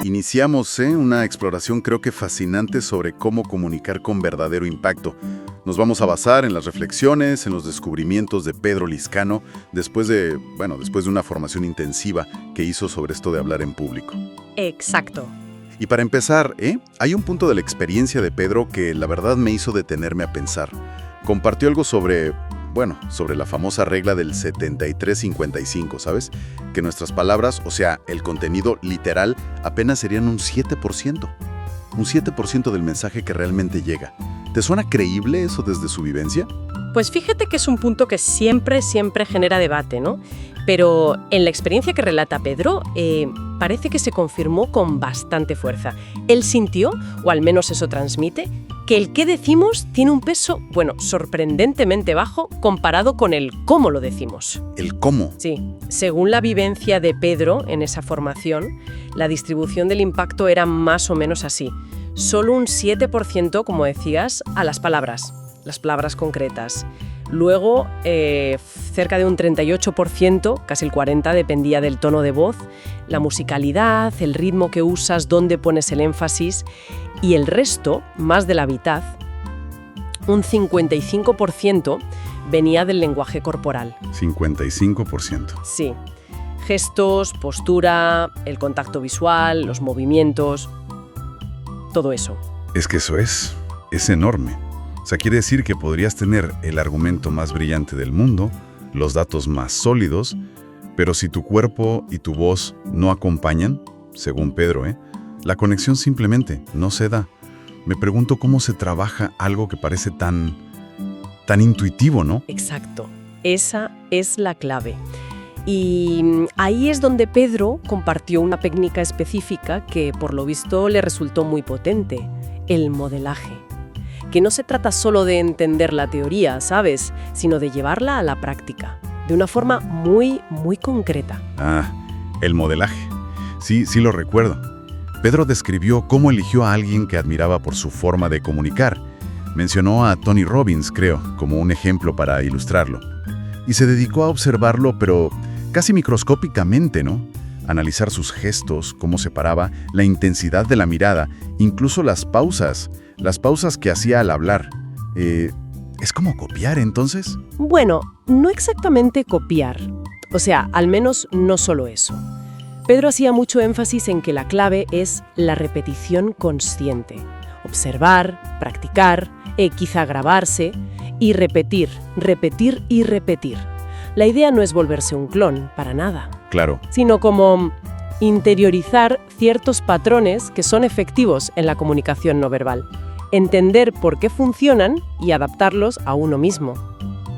Iniciamos una exploración creo que fascinante sobre cómo comunicar con verdadero impacto. Nos vamos a basar en las reflexiones, en los descubrimientos de Pedro Lizcano, después de una formación intensiva que hizo sobre esto de hablar en público. Exacto. Y para empezar, hay un punto de la experiencia de Pedro que la verdad me hizo detenerme a pensar. Compartió algo sobre la famosa regla del 73-55, ¿sabes? Que nuestras palabras, o sea, el contenido literal, apenas serían un 7%. Un 7% del mensaje que realmente llega. ¿Te suena creíble eso desde su vivencia? Pues fíjate que es un punto que siempre genera debate, ¿no? Pero en la experiencia que relata Pedro, parece que se confirmó con bastante fuerza. Él sintió, o al menos eso transmite, que el qué decimos tiene un peso, sorprendentemente bajo comparado con el cómo lo decimos. ¿El cómo? Sí. Según la vivencia de Pedro en esa formación, la distribución del impacto era más o menos así. Solo un 7%, como decías, a las palabras concretas. Luego, cerca de un 38%, casi el 40%, dependía del tono de voz, la musicalidad, el ritmo que usas, dónde pones el énfasis, y el resto, más de la mitad, un 55%, venía del lenguaje corporal. 55%. Sí. Gestos, postura, el contacto visual, los movimientos, todo eso. Es que eso es enorme. O sea, quiere decir que podrías tener el argumento más brillante del mundo, los datos más sólidos, pero si tu cuerpo y tu voz no acompañan, según Pedro, la conexión simplemente no se da. Me pregunto cómo se trabaja algo que parece tan intuitivo, ¿no? Exacto. Esa es la clave. Y ahí es donde Pedro compartió una técnica específica que, por lo visto, le resultó muy potente: el modelaje. Que no se trata solo de entender la teoría, ¿sabes?, sino de llevarla a la práctica, de una forma muy concreta. Ah, el modelaje. Sí lo recuerdo. Pedro describió cómo eligió a alguien que admiraba por su forma de comunicar. Mencionó a Tony Robbins, creo, como un ejemplo para ilustrarlo. Y se dedicó a observarlo, pero casi microscópicamente, ¿no? Analizar sus gestos, cómo se paraba, la intensidad de la mirada, incluso las pausas que hacía al hablar. ¿Es como copiar, entonces? Bueno, no exactamente copiar. O sea, al menos no solo eso. Pedro hacía mucho énfasis en que la clave es la repetición consciente. Observar, practicar, quizá grabarse y repetir. La idea no es volverse un clon, para nada. Claro. Sino como interiorizar ciertos patrones que son efectivos en la comunicación no verbal. Entender por qué funcionan y adaptarlos a uno mismo.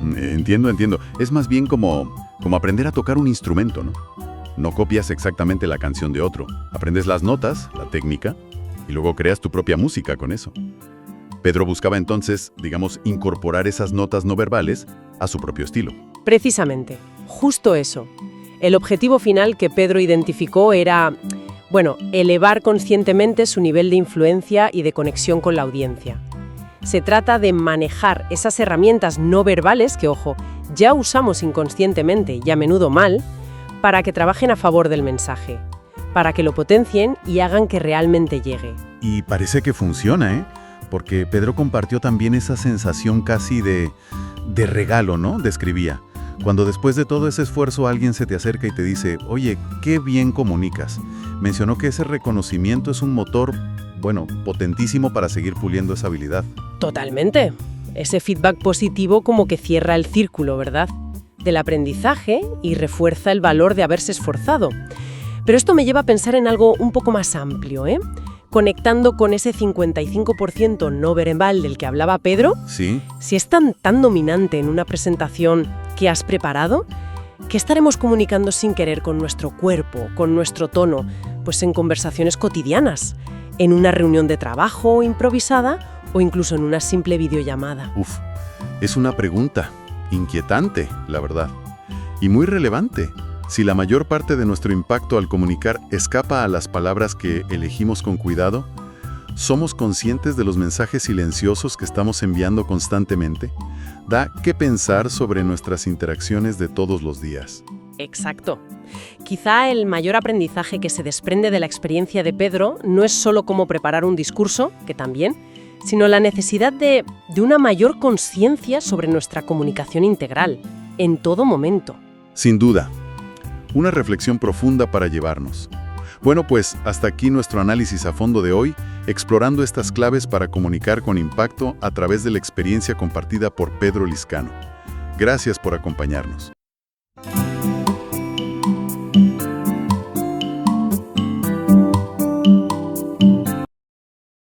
Entiendo. Es más bien como aprender a tocar un instrumento, ¿no? No copias exactamente la canción de otro. Aprendes las notas, la técnica, y luego creas tu propia música con eso. Pedro buscaba entonces, incorporar esas notas no verbales a su propio estilo. Precisamente, justo eso. El objetivo final que Pedro identificó era, elevar conscientemente su nivel de influencia y de conexión con la audiencia. Se trata de manejar esas herramientas no verbales que, ya usamos inconscientemente y a menudo mal, para que trabajen a favor del mensaje, para que lo potencien y hagan que realmente llegue. Y parece que funciona, porque Pedro compartió también esa sensación casi de regalo, ¿no? Describía. Cuando después de todo ese esfuerzo alguien se te acerca y te dice, oye, qué bien comunicas. Mencionó que ese reconocimiento es un motor, potentísimo para seguir puliendo esa habilidad. Totalmente. Ese feedback positivo como que cierra el círculo, ¿verdad?, del aprendizaje y refuerza el valor de haberse esforzado. Pero esto me lleva a pensar en algo un poco más amplio, conectando con ese 55% no verbal del que hablaba Pedro. Sí. Si es tan dominante en una presentación que has preparado, ¿qué estaremos comunicando sin querer con nuestro cuerpo, con nuestro tono? Pues en conversaciones cotidianas, en una reunión de trabajo improvisada o incluso en una simple videollamada. Es una pregunta inquietante, la verdad, y muy relevante. Si la mayor parte de nuestro impacto al comunicar escapa a las palabras que elegimos con cuidado, ¿somos conscientes de los mensajes silenciosos que estamos enviando constantemente? Da que pensar sobre nuestras interacciones de todos los días. Exacto. Quizá el mayor aprendizaje que se desprende de la experiencia de Pedro no es solo cómo preparar un discurso, que también, sino la necesidad de una mayor conciencia sobre nuestra comunicación integral, en todo momento. Sin duda. Una reflexión profunda para llevarnos. Bueno, pues hasta aquí nuestro análisis a fondo de hoy, explorando estas claves para comunicar con impacto a través de la experiencia compartida por Pedro Lizcano. Gracias por acompañarnos.